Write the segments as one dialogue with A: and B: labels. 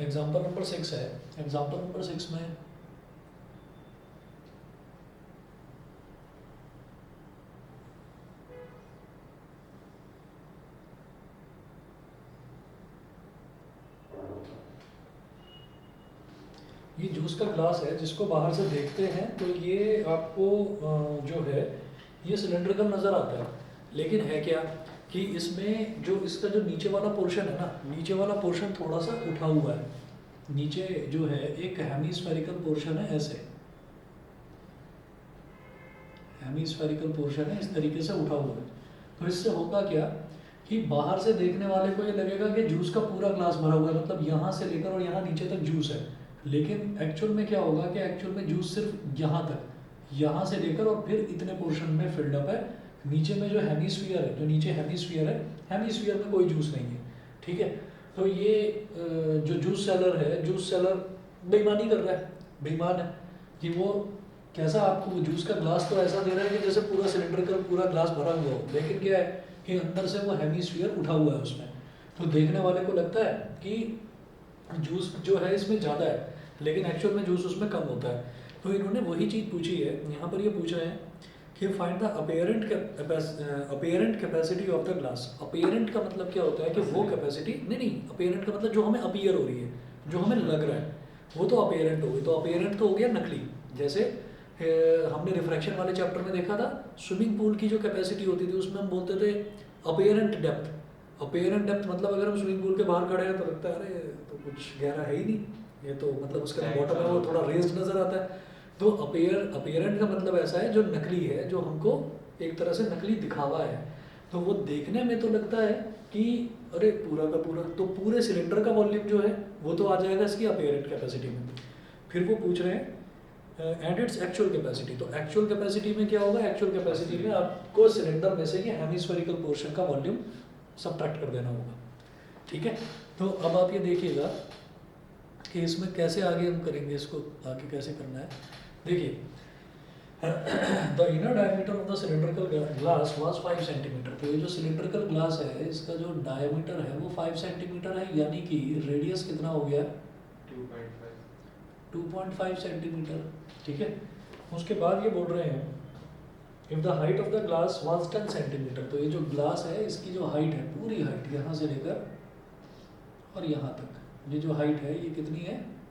A: Example number 6 है। Example number 6 में ये जूस का ग्लास है जिसको बाहर से देखते हैं तो ये आपको जो है ये सिलेंड्रिकल नज़र आता है, लेकिन है क्या कि इसमें जो इसका जो नीचे वाला पोर्शन है ना, नीचे वाला पोर्शन थोड़ा सा उठा हुआ है। नीचे जो है एक हेमीस्फेरिकल पोर्शन है, ऐसे हेमीस्फेरिकल पोर्शन है, इस तरीके से उठा हुआ है। तो इससे होगा क्या कि बाहर से देखने वाले को ये लगेगा कि जूस का पूरा ग्लास भरा हुआ है, मतलब यहाँ से लेकर और यहाँ नीचे तक जूस है। लेकिन एक्चुअल में क्या होगा कि एक्चुअल में जूस सिर्फ यहाँ तक, यहाँ से लेकर और फिर इतने पोर्शन में फिल्ड अप है। नीचे में जो हेमीस्फीयर है, जो नीचे हेमीस्फीयर है, हेमीस्फीयर में कोई जूस नहीं है। ठीक है, तो ये जो जूस सेलर है, जूस सेलर बेईमानी कर रहा है, बेईमान है कि वो कैसा आपको जूस का ग्लास तो ऐसा दे रहा है कि जैसे पूरा सिलेंडर का पूरा ग्लास भरा हुआ हो, लेकिन क्या है कि अंदर से वो हेमीस्फीयर उठा हुआ है उसमें। तो देखने वाले को लगता है कि जूस जो है इसमें ज़्यादा है, लेकिन एक्चुअल में जूस उसमें कम होता है। तो इन्होंने वही चीज़ पूछी है, यहाँ पर ये पूछ रहे हैं कि find the apparent capacity of the glass. Apparent का मतलब क्या होता है कि वो कैपेसिटी, नहीं, अपीयरेंट का मतलब जो हमें अपीयर हो रही है, जो हमें लग रहा है, वो तो अपीयरेंट हो गई। तो अपीयरेंट तो हो गया नकली। जैसे हमने रिफ्रैक्शन वाले चैप्टर में देखा था, स्विमिंग पूल की जो कैपेसिटी होती थी उसमें हम बोलते थे अपीयरेंट डेप्थ। अपीयरेंट डेप्थ मतलब अगर हम स्विमिंग पूल के बाहर खड़े हैं तो लगता है अरे तो कुछ गहरा है ही नहीं, ये तो मतलब उसका बॉटम है वो थोड़ा रेज्ड नज़र आता है। तो अपीयरेंट का मतलब ऐसा है जो नकली है, जो हमको एक तरह से नकली दिखावा है। तो वो देखने में तो लगता है कि अरे पूरा का पूरा, तो पूरे सिलेंडर का वॉल्यूम जो है वो तो आ जाएगा इसकी अपीयरेंट कैपेसिटी में। फिर वो पूछ रहे हैं एंड इट्स एक्चुअल कैपेसिटी। तो एक्चुअल कैपेसिटी में क्या होगा, एक्चुअल कैपेसिटी में आपको सिलेंडर में से ये हेमीस्फेरिकल पोर्शन का वॉल्यूम सबट्रैक्ट कर देना होगा। ठीक है, तो अब आप ये देखिएगा कि इसमें कैसे आगे हम करेंगे, इसको आगे कैसे करना है। देखिए the inner diameter of the cylindrical glass was 5 centimetre. तो ये जो सिलेंड्रिकल ग्लास है इसका जो डायमीटर है वो 5 सेंटीमीटर है, यानी कि रेडियस कितना हो गया 2.5 सेंटीमीटर। ठीक है, उसके बाद ये बोल रहे हैं if the height of the glass was 10 centimetre. तो ये जो ग्लास है इसकी जो हाइट है, पूरी हाइट यहाँ से लेकर और यहाँ तक, ये जो हाइट है ये कितनी है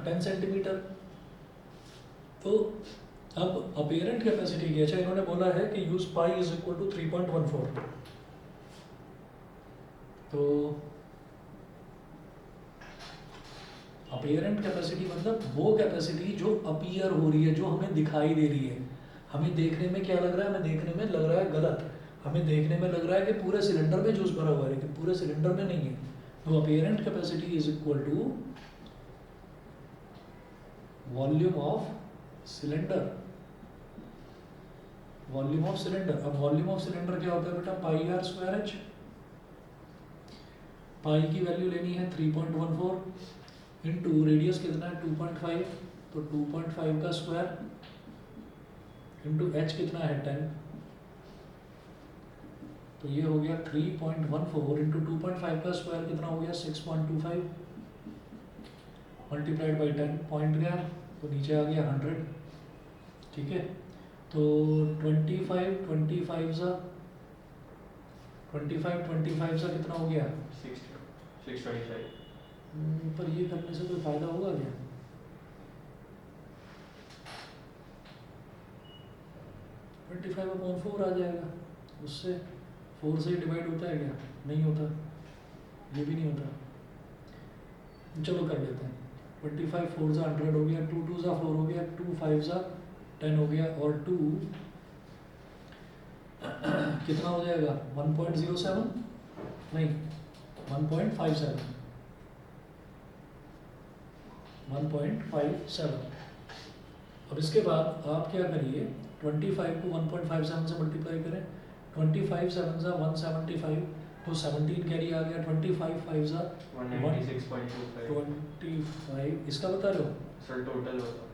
A: 10 सेंटीमीटर। तो अब अपीयरेंट कैपेसिटी की, अच्छा इन्होंने बोला है कि use pi is equal to 3.14। तो अपीयरेंट कैपेसिटी मतलब वो कैपेसिटी जो अपीयर हो रही है, जो हमें दिखाई दे रही है। हमें देखने में क्या लग रहा है, हमें देखने में लग रहा है गलत, हमें देखने में लग रहा है कि पूरे सिलेंडर में जूस भरा हुआ है, लेकिन पूरे सिलेंडर में नहीं है। तो apparent capacity is equal to volume of cylinder, volume of cylinder. अब वॉल्यूम ऑफ सिलेंडर क्या होता है बेटा, pi r square h. Pi की वैल्यू लेनी है 3.14 इंटू रेडियस कितना है 2.5, तो 2.5 का स्क्वायर इंटू एच कितना है 10, तो ये हो गया 3.14 इंटू 2.5 का स्क्वायर कितना हो गया 6.25 मल्टीप्लाइड बाई 10, पॉइंट गया तो नीचे आ गया 100। ठीक है, तो 25 सा कितना हो गया
B: 625।
A: पर ये करने से कोई फायदा होगा क्या, 25/4 आ जाएगा, उससे 4 से डिवाइड होता है क्या, नहीं होता, ये भी नहीं होता। चलो कर लेते हैं, 25 4 सा 100 हो गया, 2 2 सा 4 हो गया, 2 5 सा 10 हो गया, और 2 कितना हो जाएगा 1.07, नहीं 1.57, 1.57। अब इसके बाद आप क्या करिए, 25 को 1.57 से मल्टीप्लाई करें, 25 7 सा 175, तो 17 कैरी आ गया, 25 5 सा
B: 196.25।
A: 25, इसका बता रहे हो
B: सर टोटल होगा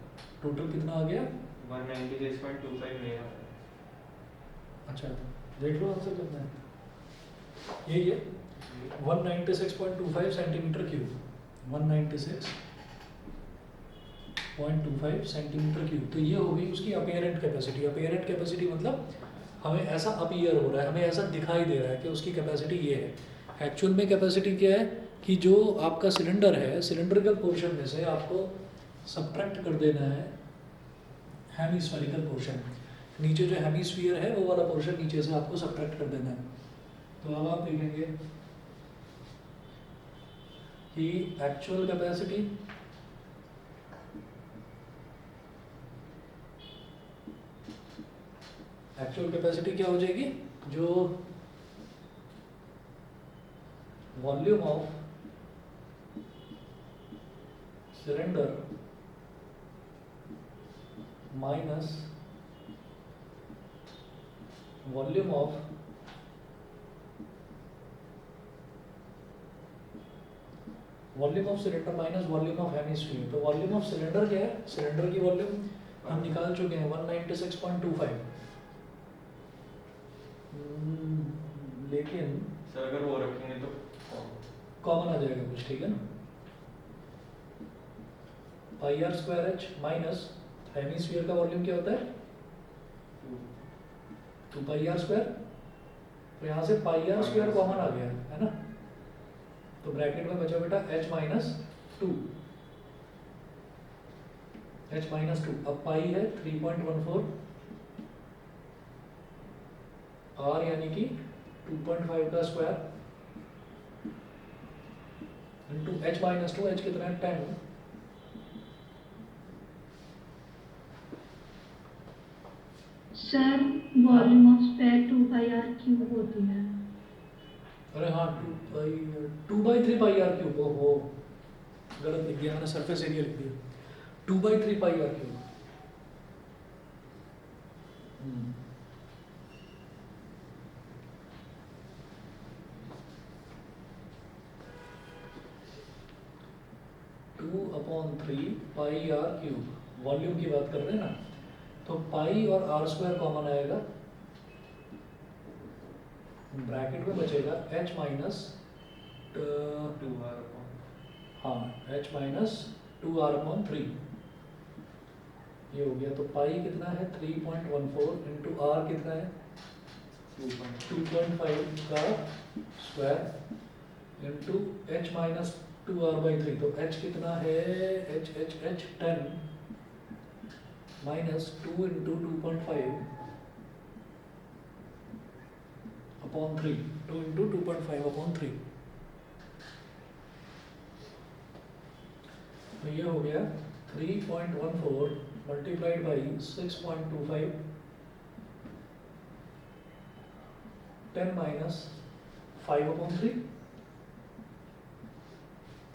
A: टोटल कितना आ गया
B: 196.25 मेरा।
A: अच्छा देख लो आंसर कितना है, यही है 196.25 सेंटीमीटर क्यूब, 196.25 सेंटीमीटर क्यूब। तो ये हो गई उसकी अपीयरेंट कैपेसिटी। अपीयरेंट कैपेसिटी मतलब हमें ऐसा अपीयर हो रहा है, हमें ऐसा दिखाई दे रहा है कि उसकी कैपेसिटी ये है। एक्चुअल में कैपेसिटी क्या है कि जो आपका सिलेंडर है, सिलेंड्रिकल पोर्शन में से आपको सब्ट्रैक्ट कर देना है हेमिस्फेरिकल पोर्शन। नीचे जो हेमिस्फीयर है वो वाला पोर्शन नीचे से आपको सब्ट्रैक्ट कर देना है। तो अब आप देखेंगे कि एक्चुअल कैपेसिटी क्या हो जाएगी, जो volume of cylinder minus volume of cylinder minus volume of hemisphere. तो वॉल्यूम ऑफ सिलेंडर क्या है, सिलेंडर की वॉल्यूम हम निकाल चुके हैं 196.25। लेकिन
B: सर अगर वो रखेंगे तो
A: कॉमन आ जाएगा कुछ, ठीक है ना। Pi r square h minus hemisphere का वॉल्यूम क्या होता है 2 पाई आर स्क्वायर। तो यहाँ से पाई आर स्क्वायर कॉमन आ गया है ना, तो ब्रैकेट में बचा बेटा h माइनस टू, अब पाई है 3.14 r यानी कि 2.5 का square into h minus two, h कितना है 10,
C: sir volume of sphere 2 pi r cube होती है।
A: अरे हाँ 2/3 पाई आर क्यूब, ओहो गलत लिख दिया मैंने, सरफेस एरिया लिख दिया, 2/3 pi r cube. Two upon 3 pi r cube, volume की बात कर रहे हैं ना, तो पाई और आर स्क्वायर कॉमन आएगा, ब्रैकेट में बचेगा h माइनस
B: 2r
A: हाँ h माइनस 2r अपॉन 3, ये हो गया। तो पाई कितना है 3.14 इंटू आर कितना है 2.5 का square into h minus 2r/3। तो h कितना है h 10 minus 2 into 2.5 upon 3, 2 into 2.5 upon 3। तो ये हो गया 3.14 multiplied by 6.25 10 minus 5 upon 3,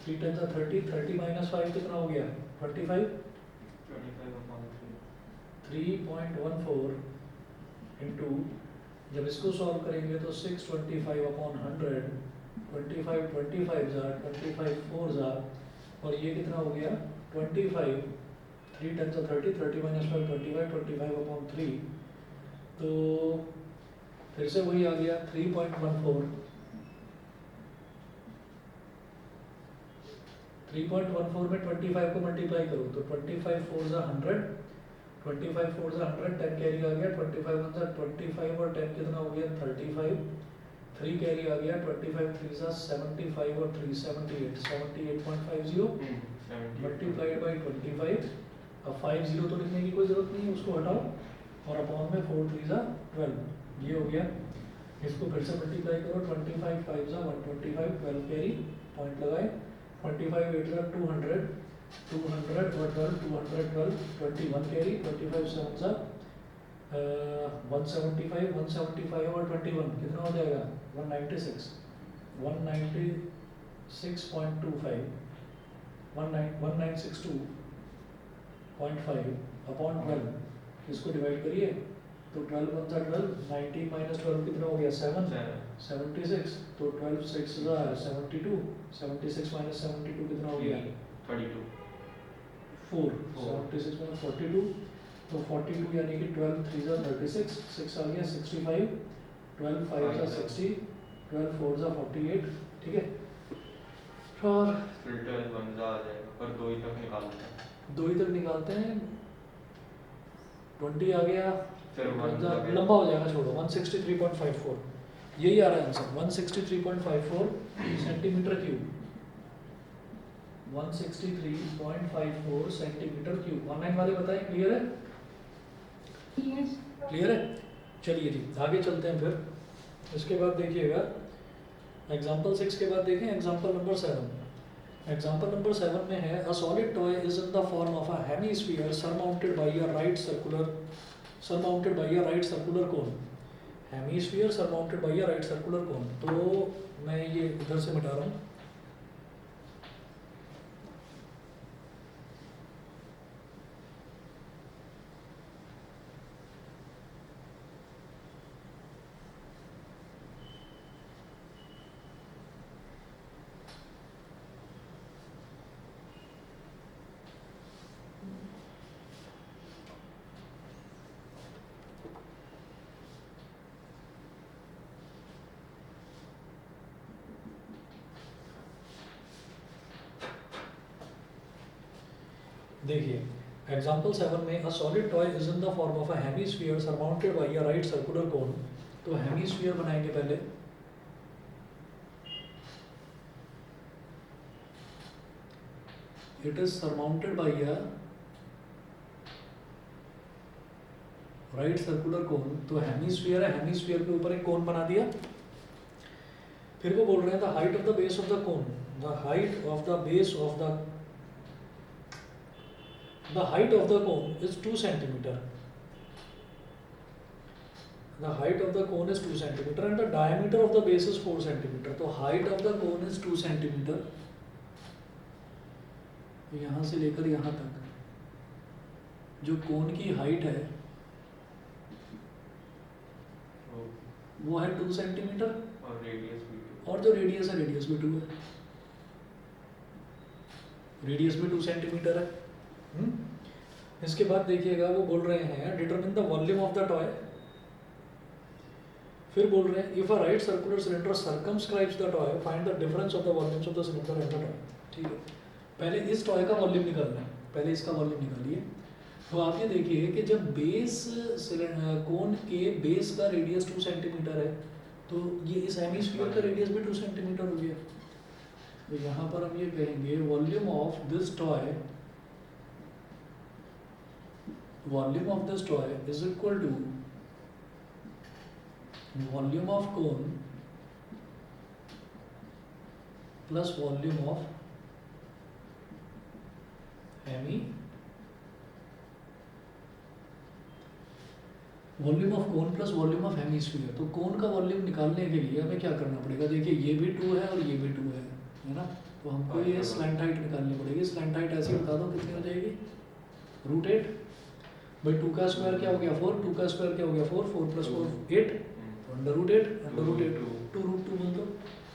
A: 3 10 30, 30 minus 5 कितना हो गया 25, 3.14 इंटू, जब इसको सॉल्व करेंगे तो 625 अपॉन 100, 25 25 4 और ये कितना हो गया 25, 3 10 30, 30 माइनस 5 25 अपॉन 3। तो फिर से वही आ गया 3.14 में 25 को मल्टीप्लाई करो तो 25 4 100, 25 4 100, 10 कैरी आ गया, 25 1 25 और 10 कितना हो गया 35, 3 कैरी आ गया, 25 3 75 और 3 78, 78.50 मल्टीप्लाइड बाई 25। अब 50 तो लिखने की कोई जरूरत नहीं है, उसको हटाओ और अपॉन में 4 3 12, ये हो गया। इसको फिर से मल्टीप्लाई करो, 25 5 125, 12 कैरी पॉइंट लगाए, 25 8 200, 200 और 12 212, 21 कैरी, 25 7 175, 175 और 21 कितना हो जाएगा 196, 196.25, 1962.5 अपॉन 12, इसको डिवाइड करिए तो 12 1 12, 19 माइनस 12 कितना हो गया 7, 76, तो 12 6 72, 76 माइनस 72 कितना हो गया
B: 32,
A: 4, 76 माइनस 42, तो 42 यानी कि 12 3 36, 6 आ गया 65, 12 5 60, 12 4 जा 48, ठीक है। और
B: फिर 12 1 जा आ जाएगा, पर 2 ही तक निकालते हैं।
A: 2 ही तक निकालते हैं, 20 आ गया,
B: फिर 1
A: जा
B: लगे।
A: लंबा हो जाएगा, छोड़ो। 163.54 यही आ रहा है answer, 163.54 centimetre cube, 163.54 centimetre cube. Online वाले बताएं, क्लियर है?
C: यस।
A: क्लियर है? चलिए जी, आगे चलते हैं फिर। इसके बाद देखिएगा एग्जाम्पल 6 के बाद देखें एग्जाम्पल नंबर 7। एग्जाम्पल नंबर 7 में है, a solid toy is in the form of a hemisphere surmounted bye a right circular cone. Hemisphere surmounted bye a right circular cone. तो मैं ये इधर से मिटा रहा हूँ। देखिए एग्जाम्पल 7 में, a solid toy is in the form of a hemisphere surmounted bye a right circular cone. तो हेमीस्फीयर बनाएंगे पहले। It is surmounted bye a right circular cone. तो हेमीस्फीयर है, हेमीस्फीयर के ऊपर एक कोन बना दिया। फिर वो बोल रहे हैं the height of the base of the cone, the height of the base of the height of the cone is 2 centimeter. The height of the cone is 2 centimeter and the diameter of the base is 4 centimeter. तो height of the cone is 2 centimeter. यहाँ से लेकर यहाँ तक जो कोन की height है वो है 2 सेंटीमीटर,
B: और रेडियस भी 2।
A: और जो रेडियस है, रेडियस भी 2 है। रेडियस भी 2 सेंटीमीटर है। इसके बाद देखिएगा वो बोल रहे हैं determine the volume of the toy. फिर बोल रहे हैं if a right circular cylinder circumscribes the toy find the difference of the volumes of the cylinder and the toy. ठीक है, पहले इस टॉय का वॉल्यूम निकालना है, पहले इसका वॉल्यूम निकालिए। तो आप ये देखिए कि जब बेस कोन के बेस का रेडियस 2 सेंटीमीटर है तो ये इस हेमीस्फीयर का रेडियस भी 2 सेंटीमीटर हो गया। तो यहाँ पर हम ये कहेंगे volume of this toy, volume of this toy is equal to volume of cone plus volume of hemi, volume of cone plus volume of hemisphere. तो कोन का वॉल्यूम निकालने के लिए हमें क्या करना पड़ेगा? देखिए ये भी 2 है और ये भी 2 है ना। तो हमको ये स्लैंट हाइट निकालनी पड़ेगी। स्लैंट हाइट ऐसे बता दो कितनी हो जाएगी, √8 भाई 2 का स्क्वायर क्या हो गया 4, 2 का स्क्वायर क्या हो गया 4, 4 प्लस 4 8, तो √8 2√2 बोल दो,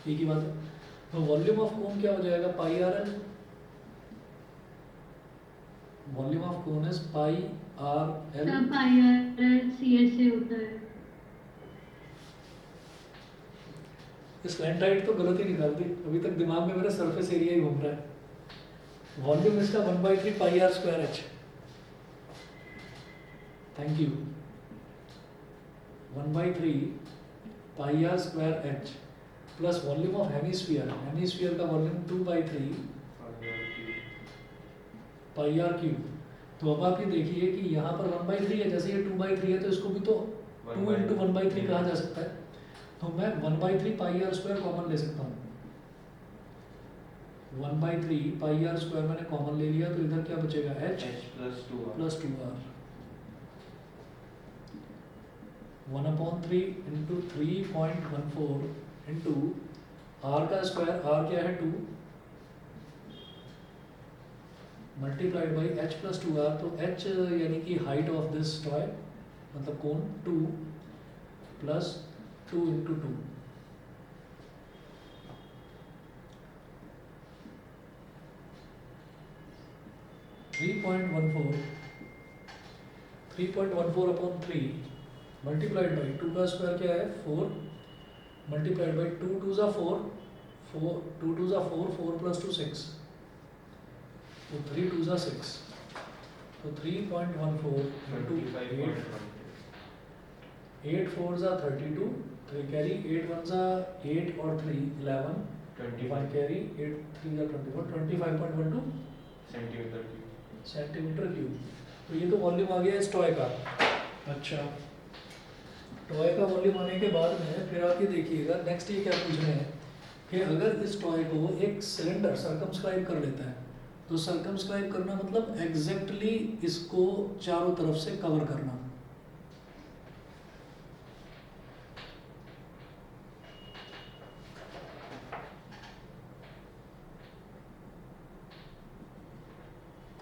A: एक ही बात है। तो वॉल्यूम ऑफ कोन क्या हो जाएगा πRL, volume of cone is πRL।
C: सब IRL CS से होता है।
A: स्लैंट हाइट तो गलत ही निकाल दी, अभी तक दिमाग में मेरा सरफेस एरिया ही घूम रहा है। वॉल्यूम इसका 1/3 πr²h। Thank you. 1/3 πr² plus volume of hemisphere, hemisphere का वॉल्यूम 2/3 πr³। तो अब आप ये देखिए कि यहाँ पर 1/3 है, जैसे ये 2/3 है तो इसको भी तो 2 × 1/3 कहा जा सकता है। तो मैं 1/3 πr² कॉमन ले सकता हूँ। 1/3 πr² मैंने कॉमन ले लिया तो इधर क्या बचेगा h plus 2r। 1/3 × 3.14 into r का स्क्वायर, r क्या है 2, multiplied by h plus 2r। तो h यानी कि हाइट ऑफ दिस टॉय मतलब कोन 2 प्लस 2 × 2। (3.14) 3.14/3 मल्टीप्लाइड बाई 2 का स्क्वायर क्या है 4 मल्टीप्लाइड बाई 2 2 ज़ा 4, 4 2 2 ज़ा 4, 4 प्लस 2 6, तो 3 2 ज़ा 6, तो 3.14 इंटू 8 4 ज़ा 32, 3 कैरी 8 1 ज़ा 8 और 3 11, 1 कैरी 8 3 ज़ा 24, 25.12
B: सेंटीमीटर क्यूब।
A: Centimetre cube. तो ये तो वॉल्यूम आ गया इस टॉय का। अच्छा, टॉय का वॉल्यूम आने के बाद में फिर आप ये देखिएगा नेक्स्ट ये क्या पूछ रहे हैं कि अगर इस टॉय को एक सिलेंडर सर्कमस्क्राइब कर लेता है, तो सर्कमस्क्राइब करना मतलब एग्जैक्टली इसको चारों तरफ से कवर करना।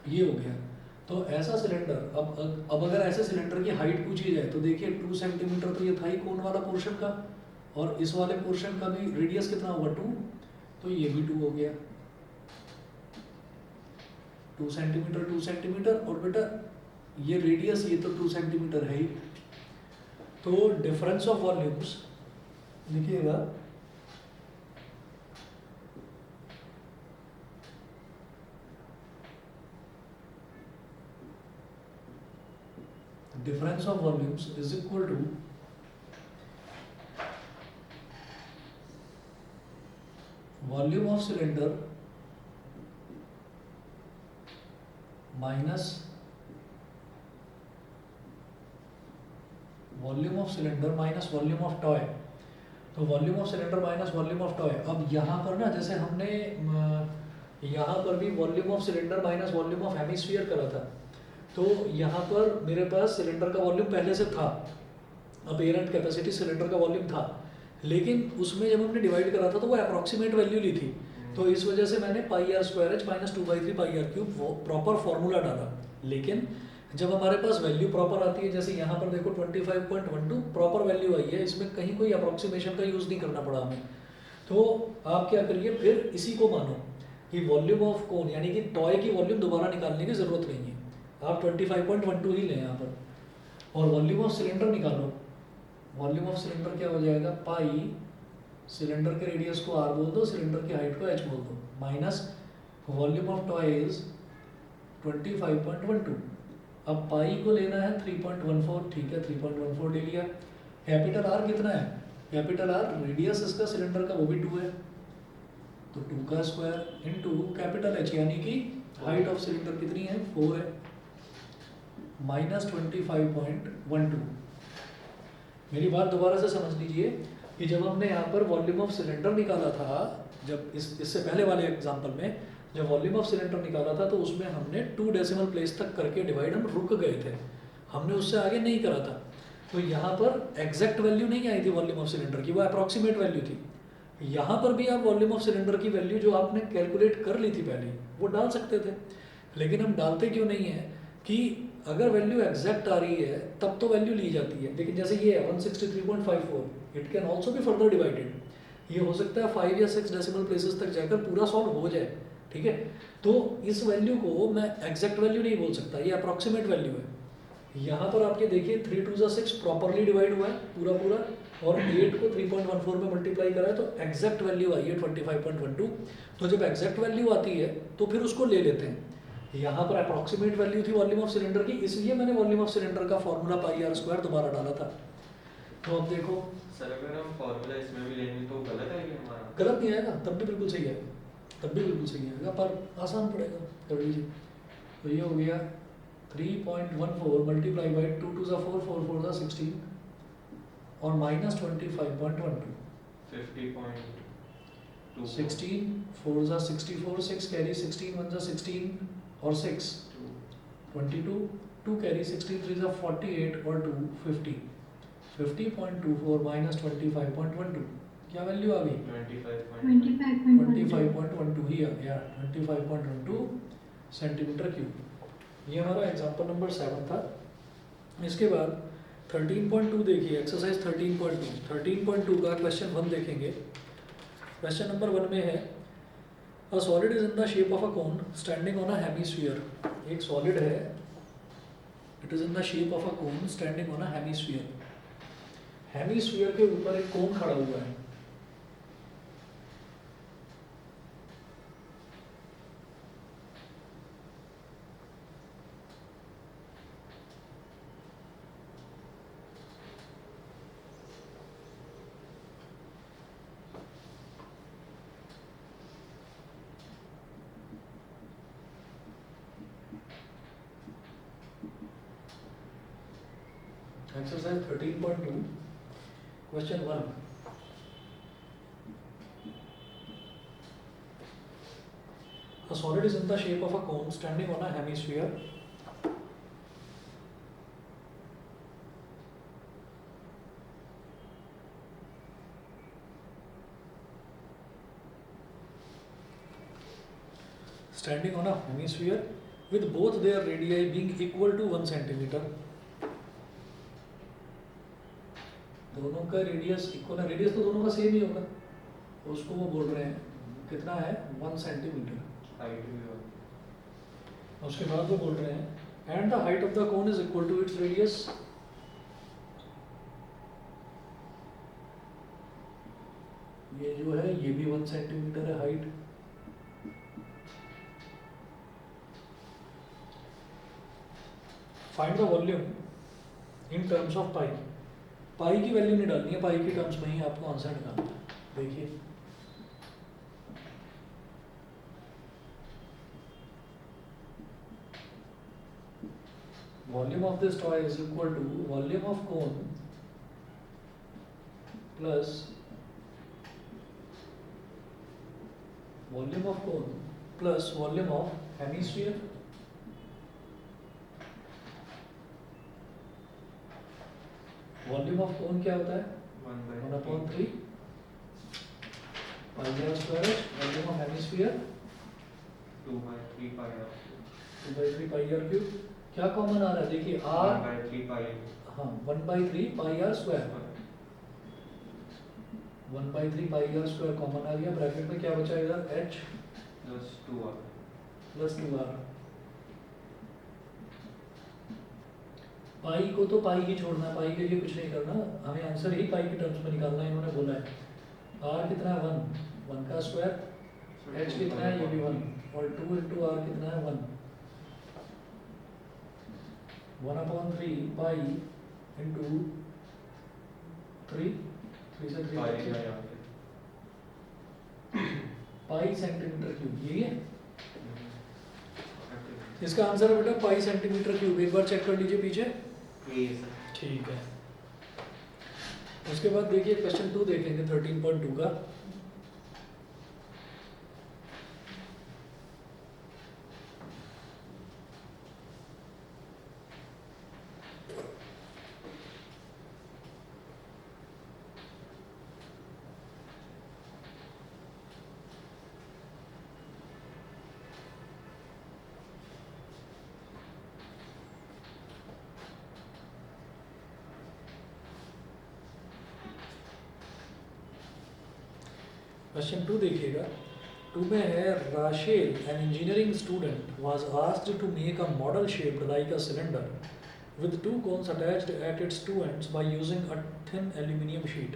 A: ये हो गया। तो ऐसा सिलेंडर, अब अगर ऐसे सिलेंडर की हाइट पूछी जाए तो देखिए 2 सेंटीमीटर तो ये था ही कोन वाला पोर्शन का, और इस वाले पोर्शन का भी रेडियस कितना होगा 2, तो ये भी 2 हो गया। 2 सेंटीमीटर 2 सेंटीमीटर, और बेटा ये रेडियस ये तो 2 सेंटीमीटर है ही। तो डिफरेंस ऑफ वॉल्यूम्स लिखिएगा, difference of volumes is equal to volume of cylinder minus volume of cylinder minus volume of toy। तो volume of cylinder minus volume of toy. अब यहाँ पर ना जैसे हमने यहाँ पर भी volume of cylinder minus volume of hemisphere करा था, तो यहाँ पर मेरे पास सिलेंडर का वॉल्यूम पहले से था, अपेरेंट कैपेसिटी सिलेंडर का वॉल्यूम था, लेकिन उसमें जब हमने डिवाइड करा था तो वो अप्रॉक्सीमेट वैल्यू ली थी, तो इस वजह से मैंने pi r square h minus 2/3 pi r cube वो प्रॉपर फॉर्मूला डाला। लेकिन जब हमारे पास वैल्यू प्रॉपर आती है, जैसे यहाँ पर देखो 25.12 प्रॉपर वैल्यू आई है, इसमें कहीं कोई अप्रॉक्सीमेशन का यूज़ नहीं करना पड़ा हमें। तो आप क्या करिए, फिर इसी को मानो कि वॉल्यूम ऑफ कोन यानी कि टॉय की वॉल्यूम दोबारा निकालने की ज़रूरत नहीं है, आप 25.12 ही लें यहाँ पर, और वॉल्यूम ऑफ सिलेंडर निकालो। वॉल्यूम ऑफ सिलेंडर क्या हो जाएगा, पाई सिलेंडर के रेडियस को आर बोल दो, सिलेंडर की हाइट को एच बोल दो, minus volume of toy is 25.12। अब पाई को लेना है 3.14, ठीक है 3.14 ले लिया। कैपिटल आर कितना है, कैपिटल आर रेडियस इसका सिलेंडर का वो भी 2 है, तो 2 का स्क्वायर इनटू कैपिटल एच यानी कि हाइट ऑफ सिलेंडर कितनी है 4 है, माइनस 25.12। मेरी बात दोबारा से समझ लीजिए कि जब हमने यहाँ पर वॉल्यूम ऑफ सिलेंडर निकाला था, जब इससे पहले वाले एग्जांपल में जब वॉल्यूम ऑफ सिलेंडर निकाला था, तो उसमें हमने 2 डेसिमल प्लेस तक करके डिवाइड हम रुक गए थे, हमने उससे आगे नहीं करा था। तो यहाँ पर एग्जैक्ट वैल्यू नहीं आई थी वॉल्यूम ऑफ सिलेंडर की, वो अप्रॉक्सीमेट वैल्यू थी। यहाँ पर भी आप वॉल्यूम ऑफ सिलेंडर की वैल्यू जो आपने कैलकुलेट कर ली थी पहले, वो डाल सकते थे, लेकिन हम डालते क्यों नहीं है कि अगर वैल्यू एग्जैक्ट आ रही है तब तो वैल्यू ली जाती है। लेकिन जैसे ये है 163.54, it can also be further divided, ये हो सकता है 5 या 6 डेसिमल प्लेसेस तक जाकर पूरा सॉल्व हो जाए, ठीक है। तो इस वैल्यू को मैं एग्जैक्ट वैल्यू नहीं बोल सकता, ये अप्रॉक्सीमेट वैल्यू है। यहाँ पर आप ये देखिए 3 2 ज़ा 6 प्रॉपरली डिवाइड हुआ है पूरा पूरा, और 8 को 3.14 में मल्टीप्लाई करा है, तो एग्जैक्ट वैल्यू आई है 25.12। तो जब एग्जैक्ट वैल्यू आती है तो फिर उसको ले लेते हैं। यहाँ पर अप्रॉक्सीमेट वैल्यू थी वॉल्यूम ऑफ सिलेंडर की, इसलिए मैंने वॉल्यूम ऑफ सिलेंडर का फॉर्मूला पाई आर स्क्वायर दोबारा डाला था। तो अब देखो
B: सर अगर हम फॉर्मूला इसमें भी लेंगे तो गलत आएगा हमारा?
A: गलत नहीं आएगा, तब भी बिल्कुल सही आएगा, तब भी बिल्कुल सही आएगा, पर आसान पड़ेगा, कर लीजिए। तो ये हो गया 3.14 मल्टीप्लाई बाई 2 2 ज़ा 4 4 4 ज़ा 16 और माइनस 25.12,
B: 50.2
A: 16 4 ज़ा 64, 6 कैरी 16 1 ज़ा 16 और 6 22, 2 कैरी 16 3 ज़ा 48 और 2 50, 50.24 माइनस 25.12 क्या वैल्यू आ गई
B: 25.2
A: 25.12 ही आ गया, 25.12 सेंटीमीटर क्यूब। ये हमारा एग्जांपल नंबर 7 था। इसके बाद 13.2 देखिए, एक्सरसाइज 13.2। 13.2 का क्वेश्चन 1 देखेंगे। क्वेश्चन नंबर 1 में है a solid is in the shape of a cone standing on a hemisphere. एक सॉलिड है, it is in the shape of a cone standing on a hemisphere. Hemisphere के ऊपर एक कोन खड़ा हुआ है, Exercise 13.2, question 1. A solid is in the shape of a cone standing on a hemisphere. Standing on a hemisphere with both their radii being equal to 1 centimeter. दोनों का radius equal है, radius तो दोनों का सेम ही होगा, उसको वो बोल रहे हैं कितना है 1 सेंटीमीटर।
B: हाइट भी हो
A: उसके बाद वो बोल रहे हैं and the height of the cone is equal to its radius. ये जो है ये भी 1 सेंटीमीटर है height. Find the volume in terms of pi. Pi की वैल्यू नहीं डालनी है, पाई की टर्म्स में ही आपको आंसर निकालना है। देखिए volume of this toy is equal to volume of cone plus volume of cone plus volume of hemisphere. Volume of cone क्या होता है 1/3 pi r square. Volume of hemisphere
B: 2/3 pi r
A: 2/3 pi r cube. क्या common आ रहा है देखिए r
B: 1/3 pi
A: हाँ 1/3 pi r square. 1/3 pi r square common आ गया। ब्रैकेट में क्या बचा इधर h
B: plus 2r
A: plus 2r। पाई को तो पाई ही छोड़ना, पाई के लिए कुछ नहीं करना, हमें आंसर ही पाई की टर्म्स में निकालना है। इन्होंने बोला है r कितना है 1 का स्क्वायर, h कितना है ये भी 1 और 2 इंटू r कितना है 1। 1/3 पाई इंटू 3 से 3
B: पाई
A: बचे।
B: का यहाँ
A: पाई सेंटीमीटर क्यूब ये है।
B: पे
A: इसका आंसर है बेटा पाई सेंटीमीटर क्यूब। एक बार चेक कर लीजिए पीछे।
B: प्लीज
A: ठीक है। उसके बाद देखिए क्वेश्चन 2 देखेंगे 13.2 का। क्वेश्चन 2 देखिएगा। 2 में है Rachel an engineering student was asked to make a model shaped like a cylinder with 2 cones attached at its 2 ends by using a thin aluminium sheet.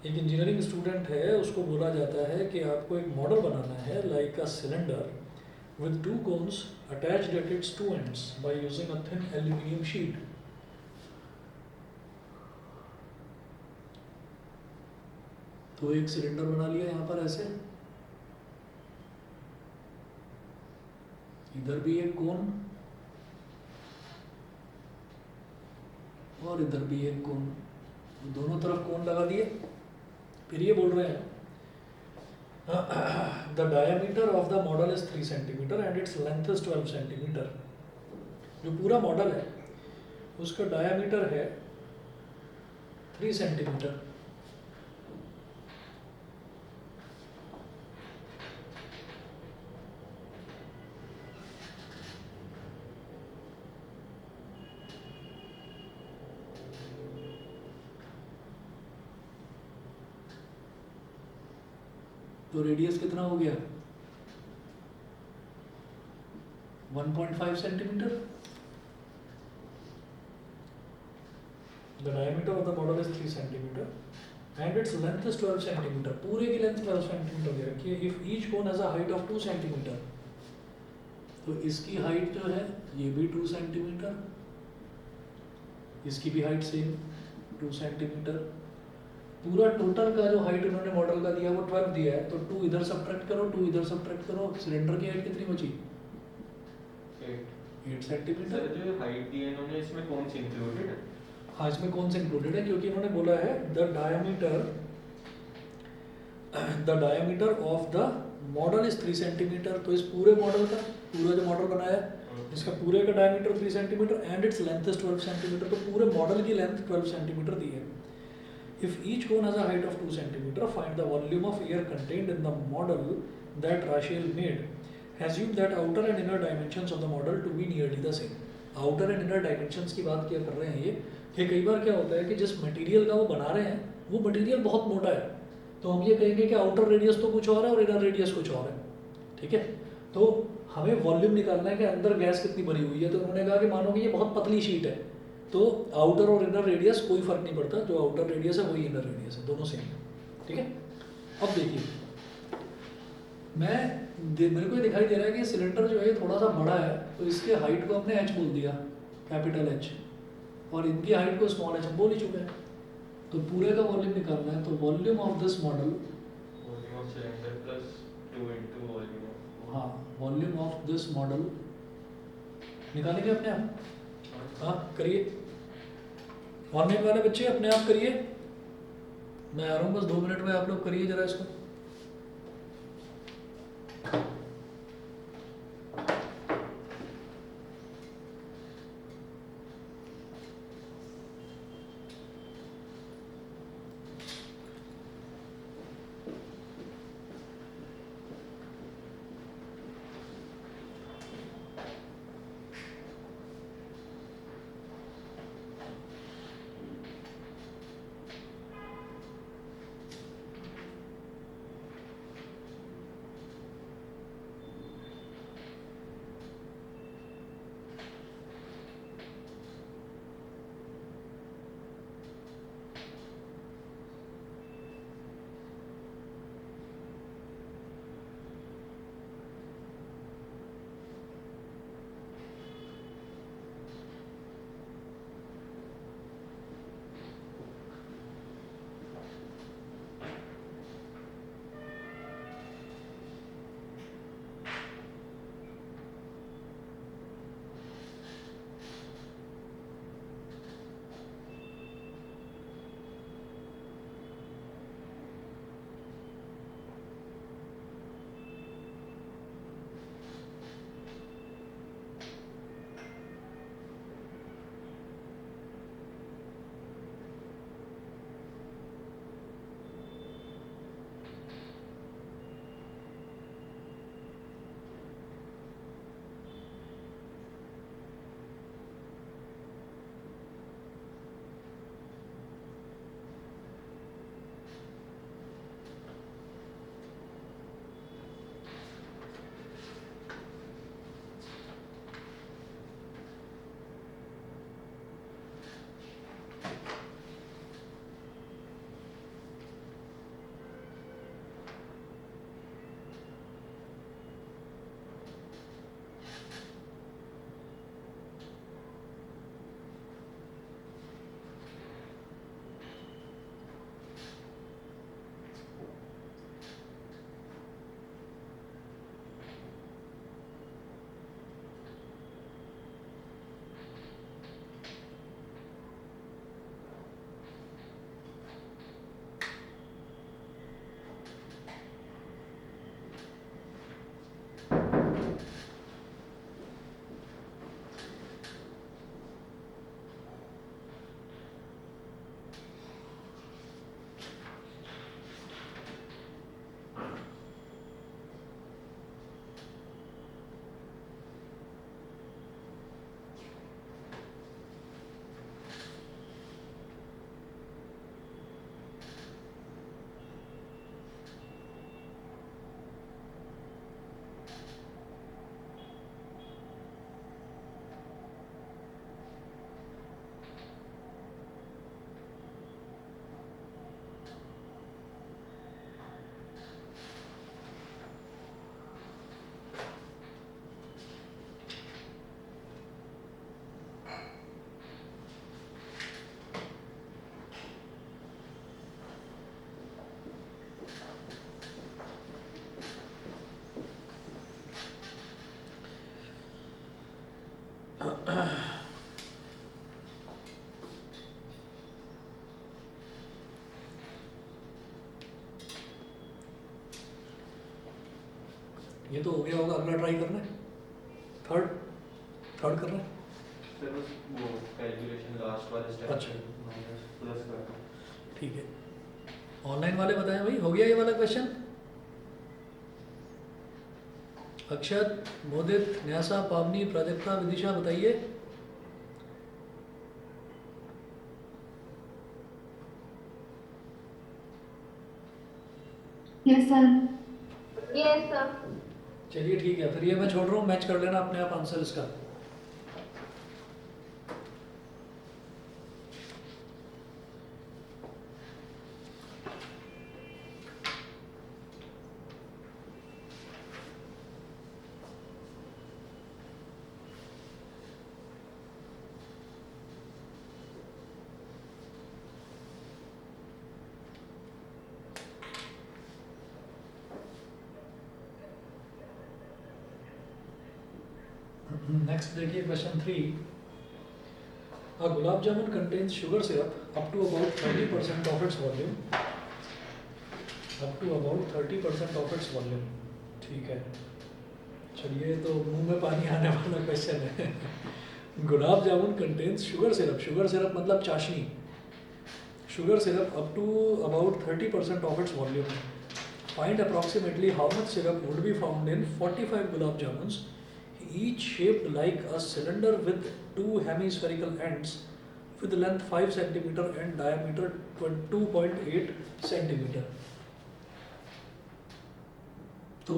A: एक इंजीनियरिंग स्टूडेंट है, उसको बोला जाता है कि आपको एक मॉडल बनाना है like a cylinder with 2 cones attached at its 2 ends by using a thin aluminium sheet. तो एक सिलेंडर बना लिया यहाँ पर ऐसे, इधर भी एक कोन और इधर भी एक कोन, दोनों तरफ कोन लगा दिए। फिर ये बोल रहे हैं the diameter of the model is 3 centimetre and its length is 12 centimetre. जो पूरा मॉडल है उसका डायमीटर है 3 सेंटीमीटर। तो रेडियस कितना हो गया 1.5 centimetre. The diameter of the model is 3 centimetre and its length is 12 centimetre. पूरे की लेंथ 12 सेंटीमीटर दे रखी है। If each cone has a height of 2 centimetre, तो इसकी हाइट जो है ये भी 2 सेंटीमीटर, इसकी भी हाइट सेम 2 सेंटीमीटर। पूरा टोटल का जो हाइट उन्होंने मॉडल का दिया वो 12 दिया है, तो 2 इधर सब्ट्रैक्ट करो, 2 इधर सब्ट्रैक्ट करो, सिलेंडर की हाइट कितनी बची 8 सेंटीमीटर।
B: सर जो हाइट दी है इन्होंने इसमें कौन सी इंक्लूडेड है?
A: हाँ, इसमें कौन से इंक्लूडेड है, क्योंकि इन्होंने बोला है the diameter of the model is 3 centimetre. तो इस पूरे मॉडल का, पूरा जो मॉडल बनाया है इसका पूरे का diameter 3 centimetre and its length is 12 centimetre. तो पूरे मॉडल की लेंथ 12 सेंटीमीटर दी है। If each cone has a height of 2 centimeter, find the volume of air contained in the model that Rachel made. Assume that outer and inner dimensions of the model to be nearly the same. Outer and inner dimensions की बात क्या कर रहे हैं ये, कि कई बार क्या होता है कि जिस मटेरियल का वो बना रहे हैं वो मटेरियल बहुत मोटा है, तो हम ये कहेंगे कि आउटर रेडियस तो कुछ और है और इनर रेडियस कुछ और है, ठीक है। तो हमें वॉल्यूम निकालना है कि अंदर गैस कितनी भरी हुई है। तो उन्होंने कहा कि मानो कि ये बहुत पतली शीट है, तो आउटर और इनर रेडियस कोई फर्क नहीं पड़ता, जो आउटर रेडियस है वही इनर रेडियस है, दोनों सेम है, ठीक है। अब देखिए मेरे को ये दिखाई दे रहा है कि सिलेंडर जो है थोड़ा सा बड़ा है, तो इसके हाइट को हमने h बोल दिया, कैपिटल H, और इनकी हाइट को स्मॉल h हम बोल ही चुके हैं। तो पूरे का वॉल्यूम निकालना है, तो volume of this model,
B: volume of cylinder plus 2 into volume of,
A: हाँ वॉल्यूम ऑफ दिस मॉडल निकालेंगे अपने आप। हाँ करिए, ऑनलाइन वाले बच्चे अपने आप करिए, मैं आ रहा हूँ बस 2 मिनट में, आप लोग करिए जरा इसको। ये तो हो गया होगा, अगला ट्राई करना है, थर्ड थर्ड करना है।
B: सर बस वो कैलकुलेशन लास्ट वाले स्टेप
A: अच्छा।
B: माइनस प्लस करना।
A: ठीक है, ऑनलाइन वाले बताएं भाई, हो गया ये वाला क्वेश्चन? अक्षत, मोदित, न्यासा, पावनी, प्राजक्ता, विदिशा बताइए।
C: Yes sir.
D: Yes sir.
A: चलिए ठीक है, फिर ये मैं छोड़ रहा हूँ, मैच कर लेना अपने आप आंसर इसका। नेक्स्ट देखिए question 3। A gulab jamun contains sugar syrup up to about 30% of its volume. Up to about 30% of its volume. ठीक है, चलिए तो मुंह में पानी आने वाला क्वेश्चन है। Gulab jamun contains sugar syrup, sugar syrup मतलब चाशनी, sugar syrup up to about 30% of its volume. Find approximately how much syrup would be found in 45 gulab jamuns, each shaped like a cylinder with two hemispherical ends with length 5 centimeter and diameter 2.8 centimeter. तो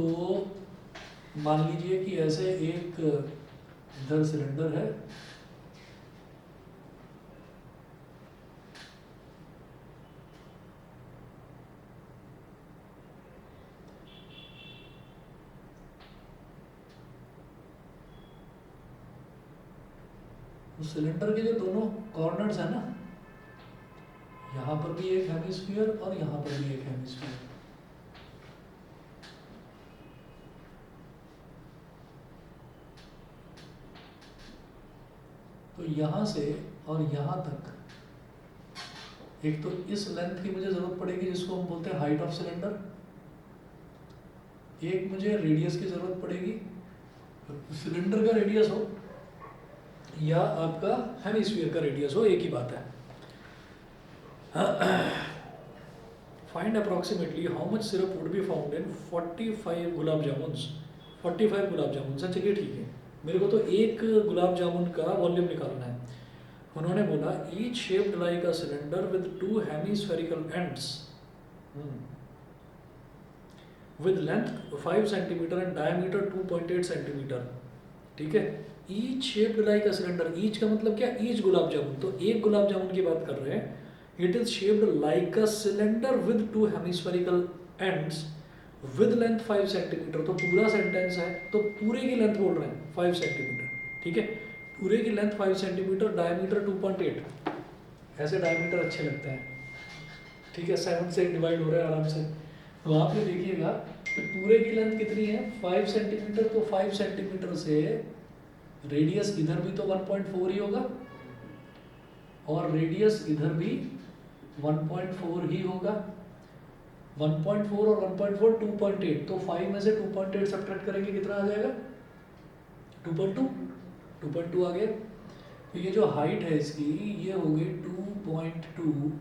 A: मान लीजिए कि ऐसे एक इधर cylinder है, उस cylinder के जो दोनों कॉर्नर्स है ना, यहाँ पर भी एक हेमिस्फीयर और यहाँ पर भी एक हेमिस्फीयर। तो यहाँ से और यहाँ तक एक तो इस लेंथ की मुझे जरूरत पड़ेगी जिसको हम बोलते हैं हाइट ऑफ सिलेंडर, एक मुझे रेडियस की जरूरत पड़ेगी, सिलेंडर का रेडियस हो या आपका हेमिस्फीयर का रेडियस हो, एक ही बात है। Find approximately how much syrup would be found in 45 gulab jamuns. 45 gulab jamun, चलिए ठीक है, मेरे को तो एक गुलाब जामुन का वॉल्यूम निकालना है। उन्होंने बोला each shaped like a cylinder with two hemispherical ends with length 5 centimetre and diameter 2.8 centimetre. ठीक है, each shaped like a cylinder, each का मतलब क्या, ईच गुलाब जामुन, तो एक गुलाब जामुन की बात कर रहे हैं। It is shaped like a cylinder with two hemispherical ends with length 5 centimetre. तो पूरा सेंटेंस है, तो पूरे की लेंथ बोल रहे हैं 5 सेंटीमीटर। ठीक है, पूरे की लेंथ 5 सेंटीमीटर, डायमीटर 2.8, ऐसे डायमीटर अच्छे लगते हैं। ठीक है, 7 से डिवाइड हो रहा है आराम से। तो आप ये देखिएगा कि पूरे की लेंथ कितनी है, 5 सेंटीमीटर, तो 5 सेंटीमीटर से रेडियस इधर भी तो 1.4 ही होगा और रेडियस इधर भी 1.4 ही होगा। 1.4 और 1.4 2.8, तो 5 में से 2.8 सब्ट्रैक्ट करेंगे कितना आ जाएगा, 2.2, 2.2 आ गया। तो ये जो हाइट है इसकी ये हो गई 2.2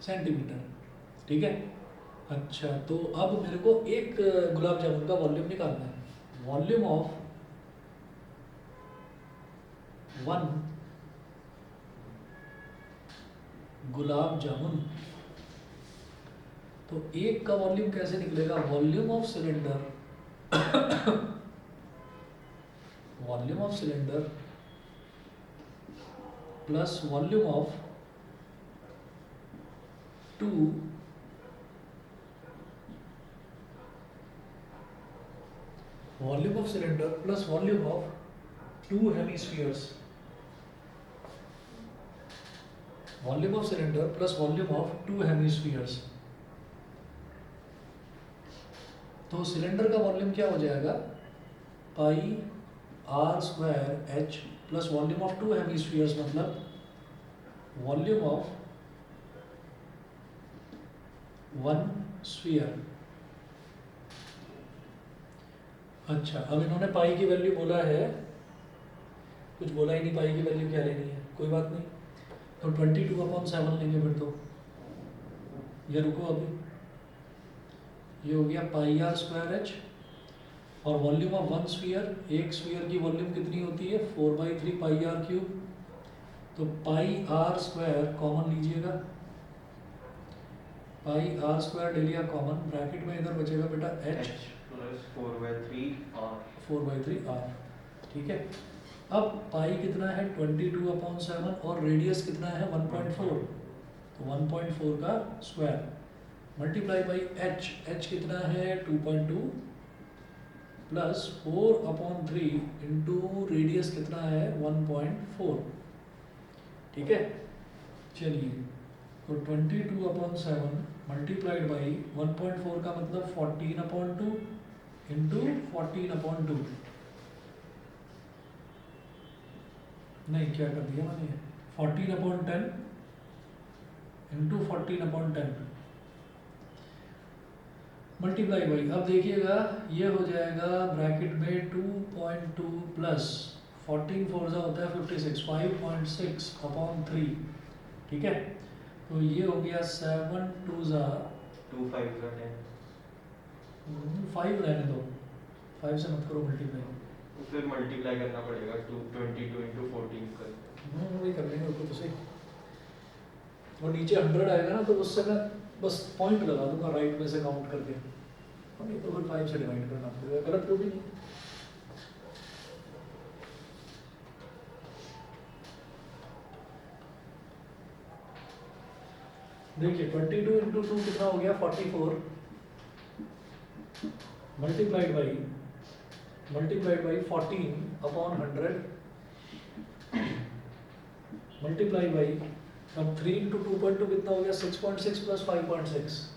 A: सेंटीमीटर। ठीक है, अच्छा तो अब मेरे को एक गुलाब जामुन का वॉल्यूम निकालना है। वॉल्यूम ऑफ 1 गुलाब जामुन, तो एक का वॉल्यूम कैसे निकलेगा, volume of cylinder volume of cylinder plus volume of 2 volume of cylinder plus volume of 2 hemispheres, volume of cylinder plus volume of 2 hemispheres. तो सिलेंडर का वॉल्यूम क्या हो जाएगा, pi r square h plus volume of 2 hemispheres मतलब volume of 1 sphere अच्छा, अब इन्होंने पाई की वैल्यू बोला है, कुछ बोला ही नहीं पाई की वैल्यू क्या लेनी है, कोई बात नहीं। तो 22/7 लेंगे फिर तो, ये रुको अभी, ये हो गया पाई आर स्क्वायर एच, और वॉल्यूम ऑफ वन स्फीयर, एक स्फीयर की वॉल्यूम कितनी होती है 4/3 पाई आर क्यूब। तो पाई आर स्क्वायर कॉमन लीजिएगा, पाई आर स्क्वायर ले लिया कॉमन, ब्रैकेट में इधर बचेगा बेटा एच
B: प्लस 4/3 आर
A: 4/3 आर, ठीक है। अब पाई कितना है 22/7 और रेडियस कितना है 1.4, तो 1.4 का square multiply by H, H कितना है 2.2 प्लस 4/3 इंटू रेडियस कितना है 1.4, ठीक है। चलिए, तो 22/7 मल्टीप्लाइड बाई 1.4 का मतलब 14/2 इंटू 14/2, नहीं क्या कर दिया मैंने, 14/10 इंटू 14/10 मल्टीप्लाई बाई, अब देखिएगा ये हो जाएगा ब्रैकेट में 2.2 प्लस 14 4 होता है 56, 5.6/3, ठीक है। तो ये हो गया 7 2
B: 2 5 का 10,
A: 5 रहने दो, 5 से मत करो मल्टीप्लाई,
B: तो फिर मल्टीप्लाई करना पड़ेगा 22 इंटू 14 कर।
A: वही कर लेंगे उसको तो सही। और नीचे 100 आएगा ना, तो उससे मैं बस पॉइंट लगा दूंगा राइट में से काउंट करके, और नहीं तो फिर 5 से डिवाइड करना पड़ेगा, गलत तो भी नहीं। देखिए 22 इंटू 2 कितना हो गया 44, मल्टीप्लाइड बाई 14/100 मल्टीप्लाई बाई, अब 3 इंटू 2.2 कितना हो गया 6.6 प्लस 5.6,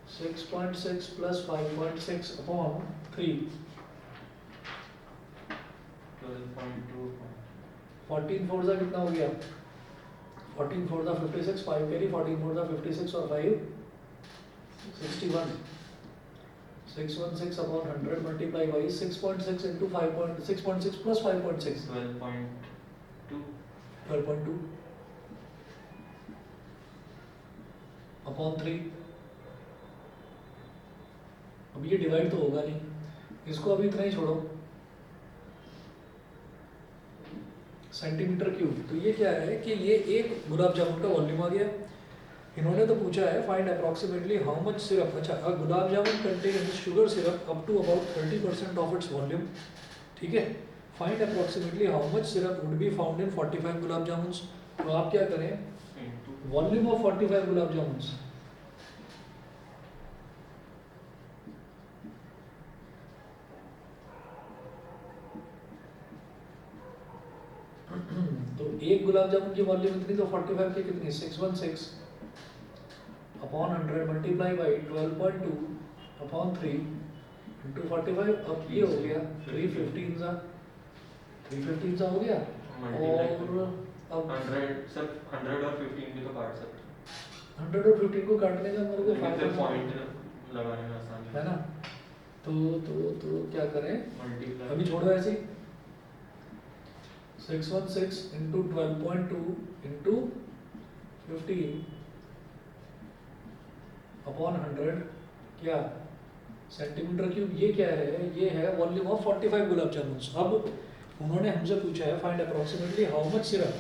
A: 6.6 प्लस 5.6 अपॉन 3,
B: 12.2
A: 14 4 कितना हो गया 14 4 56, 5 कैरी 14 4 56 और 5 61, 616 upon 100 multiply by 6.6 into 6.6 plus 5.6
B: 12.2
A: 12.2 upon 3। अब ये डिवाइड तो होगा नहीं, इसको अभी इतना ही छोड़ो, सेंटीमीटर क्यूब। तो ये क्या है कि ये एक गुलाब जामुन का वॉल्यूम आ गया। इन्होंने तो पूछा है find approximately how much syrup, अच्छा a gulab jamun contain sugar syrup up to about 30% of its volume, ठीक है। Find approximately how much syrup would be found in 45 gulab jamuns. तो आप क्या करें,
B: into
A: volume of 45 gulab jamuns, तो एक गुलाब जामुन की वॉल्यूम इतनी, तो 45 की कितनी 616 upon 100 multiply by 12.2 upon 3 into 45। अब ये हो गया 315 सा हो गया। और अब
B: 100 सिर्फ 100 और 15 भी तो काट सकते हैं,
A: 100 और 15 को काटने का मेरे को
B: लेकिन
A: फायदा
B: फिर पॉइंट लगाने में आसानी
A: है ना। तो क्या करें,
B: मल्टीप्लाई
A: अभी छोड़ो ऐसे ही, 616 इंटू 12.2 इंटू 15 अपॉन 100 क्या सेंटीमीटर क्यूब। ये क्या है, ये है वॉल्यूम ऑफ 45 गुलाब जामुन। अब उन्होंने हमसे पूछा है find approximately how much syrup.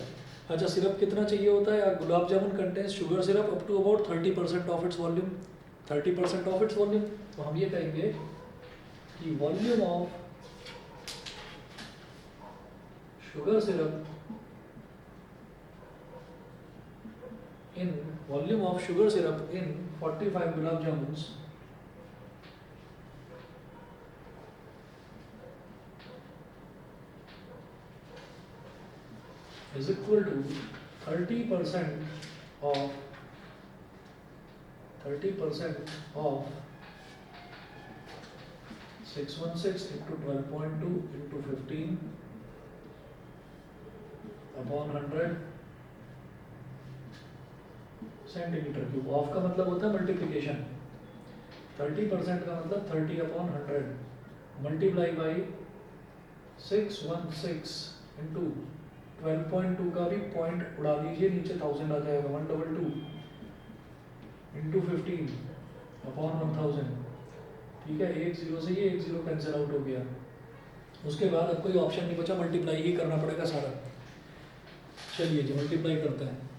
A: अच्छा सिरप कितना चाहिए होता है, gulab jamun contains sugar syrup up to about 30% of its volume, 30% of its volume. तो हम ये कहेंगे कि volume of sugar syrup in volume of sugar syrup in 45 gulab jamuns is equal to 30% of 616 into 12.2 into 15 upon 100 centimetre cube. Of का मतलब होता है multiplication, 30% का मतलब 30/100 मल्टीप्लाई बाई 616 इंटू 12.2 का भी पॉइंट उड़ा दीजिए नीचे 1000 आ जाएगा 122 इंटू 15/1000। ठीक है, एक जीरो से ये एक जीरो कैंसिल आउट हो गया। उसके बाद अब कोई ऑप्शन नहीं बचा, मल्टीप्लाई ही करना पड़ेगा सारा। चलिए जी मल्टीप्लाई करते हैं।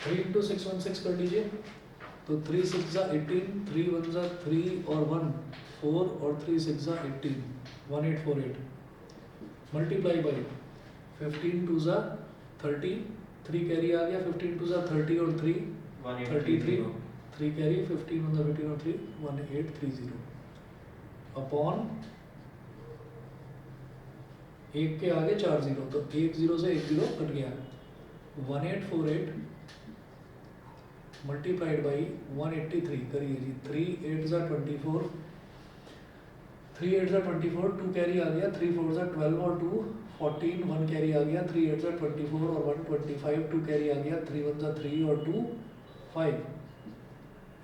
A: थ्री इंटू 616 कर लीजिए, तो 3 6 जा 18, 3 1 जा 3 और 1 4 और 3 6 जा 18 1848 मल्टीप्लाई बाई 15 2 जा 30, 3 कैरी आ गया, 15 2 जा 30 और 3 33, 3 कैरी 15 1 जा 15 और 3 1830 अपॉन एक के आगे 4 जीरो, तो एक जीरो से एक जीरो कट गया 1848 मल्टीप्लाइड बाई 183 करिए जी। 3 8 जा 24, 3 8 जा 24, 2 कैरी आ गया, 3 4 जा 12 और 2 14, 1 कैरी आ गया, 3 8 जा 24 और 1 25, 2 कैरी आ गया, 3 1 जा 3 और 2 5,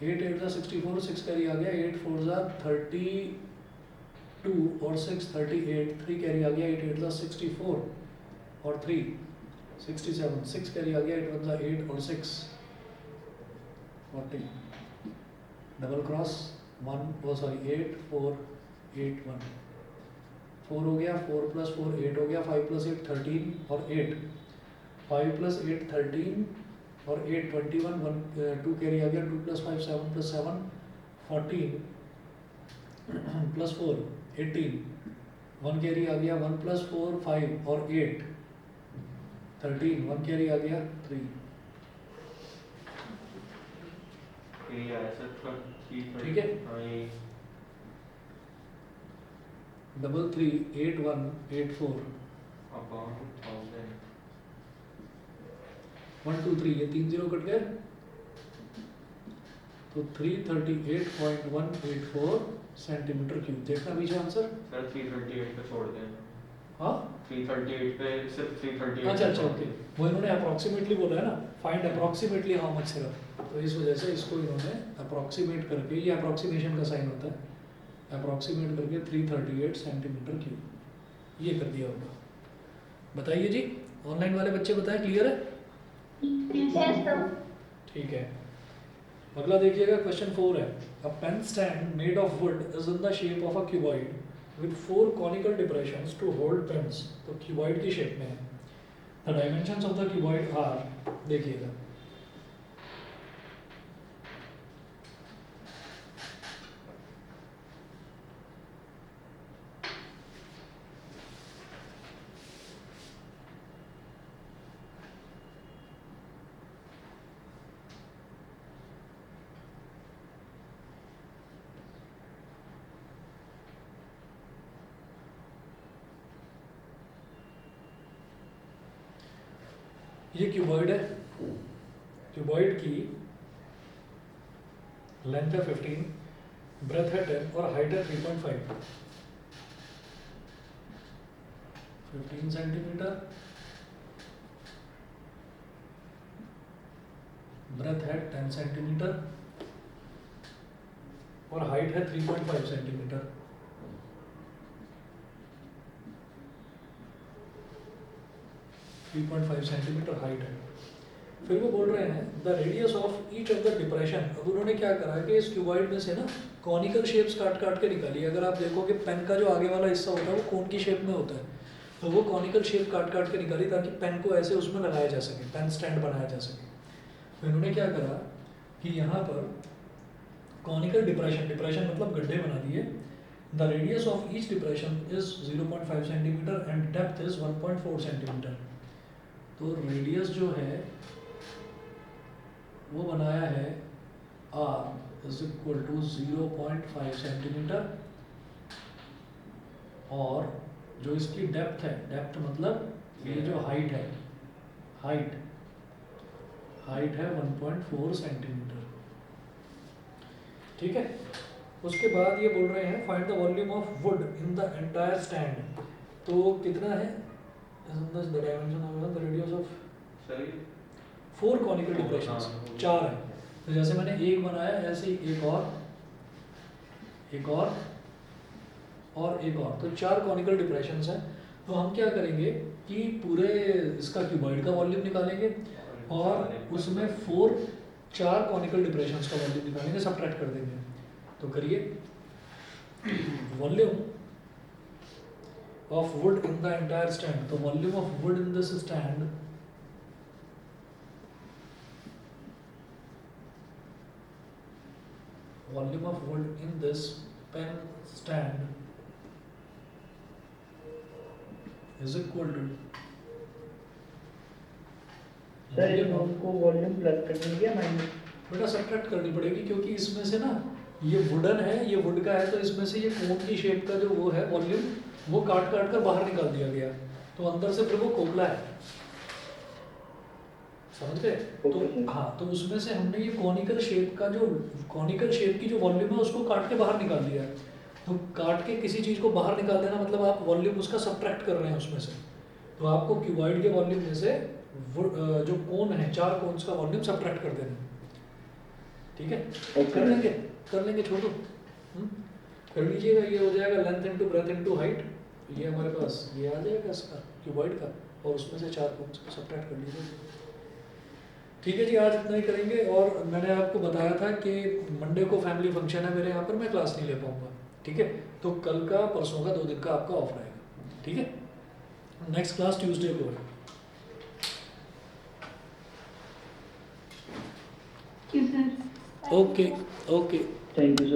A: 8 8 जा 64, 6 कैरी आ गया, 8 4 जा 32 और 6 38, 3 कैरी आ गया, 8 8 जा 64 और 3 67, 6 कैरी आ गया, 8 1 जा 8 और 6 40, डबल क्रॉस 1 ओ सॉरी 8 4 8 1 4 हो गया, 4 प्लस 4 8 हो गया, 5 प्लस 8 13 और 8 5 प्लस 8 13 और 8 21 1 2 कैरी आ गया, 2 प्लस 5 7 प्लस 7 14 प्लस 4 18 1 कैरी आ गया, 1 प्लस 4 5 और 8 13 1 कैरी आ गया 3
B: ये आया सर
A: ठीक है।
B: हाँ ये
A: 33 8 1 8 4
B: अपॉन 1000
A: 1 2 3 ये 3 जीरो कट गए, तो 338.184 सेंटीमीटर क्यूब। देखना पीछे आंसर।
B: सर 338 पे छोड़ दें।
A: हाँ
B: 338 पे सिर्फ 338
A: अच्छा अच्छा ओके, वो इन्होंने अप्रोक्सीमेटली बोला है ना, find approximately how much syrup, तो इस वजह से इसको इन्होंने अप्रोक्सीमेट करके, ये अप्रोक्सीमेशन का साइन होता है, अप्रोक्सीमेट करके 338 सेंटीमीटर क्यूब ये कर दिया होगा। बताइए जी, ऑनलाइन वाले बच्चे बताएं, क्लियर है?
D: Yes, sir.
A: ठीक है, अगला देखिएगा क्वेश्चन 4 है। A pen stand made of wood is in the shape of a cuboid with 4 conical depressions to hold pens. तो क्यूबॉइड की शेप में है। The dimensions of the cuboid are, देखिएगा ये क्यूबॉइड है, क्यूबॉइड की लेंथ है 15, ब्रेथ है 10 और हाइट है 3.5। 15 सेंटीमीटर, ब्रेथ है 10 सेंटीमीटर और हाइट है 3.5 सेंटीमीटर। सेंटीमीटर हाइट है। फिर वो बोल रहे हैं the radius of each of the depression. अब उन्होंने क्या करा कि इस क्यूबॉइड में से ना कॉनिकल शेप्स काट काट के निकाली। अगर आप देखोगे पेन का जो आगे वाला हिस्सा होता है वो कोन की शेप में होता है, तो वो कॉनिकल शेप काट काट के निकाली ताकि पेन को ऐसे उसमें लगाया जा सके, पेन स्टैंड बनाया जा सके। तो इन्होंने क्या करा कि यहाँ पर कॉनिकल डिप्रेशन, डिप्रेशन मतलब गड्ढे बना दिए। The radius of each depression is 0.5 centimetre and depth is 1.4 centimetre. तो रेडियस जो है वो बनाया है r is equal to 0.5 centimetre और जो इसकी डेप्थ है, डेप्थ मतलब ये जो हाइट है, हाइट है 1.4 सेंटीमीटर। ठीक है, उसके बाद ये बोल रहे हैं find the volume of would in the entire stand. तो कितना है isn't this the dimension of the radius of
B: सही
A: 4 conical depressions,
B: हाँ,
A: 4 है। तो जैसे मैंने एक बनाया ऐसे ही एक और एक और, तो 4 conical depressions हैं। तो हम क्या करेंगे कि पूरे इसका क्यूबॉइड का वॉल्यूम निकालेंगे और उसमें 4 conical depressions का वॉल्यूम निकालेंगे, सबट्रैक्ट कर देंगे। तो करिए, volume of wood in the entire stand, तो volume of wood in this stand volume of wood in this pen stand is equal to
E: sir इन को वॉल्यूम प्लस करने दिया माइनस
A: बेटा सब्ट्रैक्ट करनी पड़ेगी क्योंकि इसमें से ना ये वुडन है, ये वुड का है, तो इसमें से ये कोन की शेप का जो वो है वॉल्यूम वो काट काट कर बाहर निकाल दिया गया, तो अंदर से फिर वो खोखला है, समझ गए? तो हाँ, तो उसमें से हमने ये कॉनिकल शेप का जो कॉनिकल शेप की जो वॉल्यूम है उसको काट के बाहर निकाल दिया है। तो काट के किसी चीज़ को बाहर निकाल देना मतलब आप वॉल्यूम उसका सब्ट्रैक्ट कर रहे हैं उसमें से। तो आपको क्यूबॉइड के वॉल्यूम में से जो कोन है 4 कोन्स का वॉल्यूम सब्ट्रैक्ट कर देना, ठीक है? कर लेंगे छोटू, कर लीजिएगा। ये हो जाएगा length into breadth into height, ये हमारे पास ये आ जाएगा इसका क्यूबॉइड का, और उसमें से 4 कोन्स को सब्ट्रैक्ट कर लीजिए। ठीक है जी, आज इतना ही करेंगे। और मैंने आपको बताया था कि मंडे को फैमिली फंक्शन है मेरे यहाँ पर, मैं क्लास नहीं ले पाऊँगा, ठीक है? तो कल का परसों का 2 दिन का आपका ऑफ रहेगा, ठीक है? नेक्स्ट क्लास ट्यूसडे को है।
C: Thank you, sir.
A: Okay,
E: thank you sir.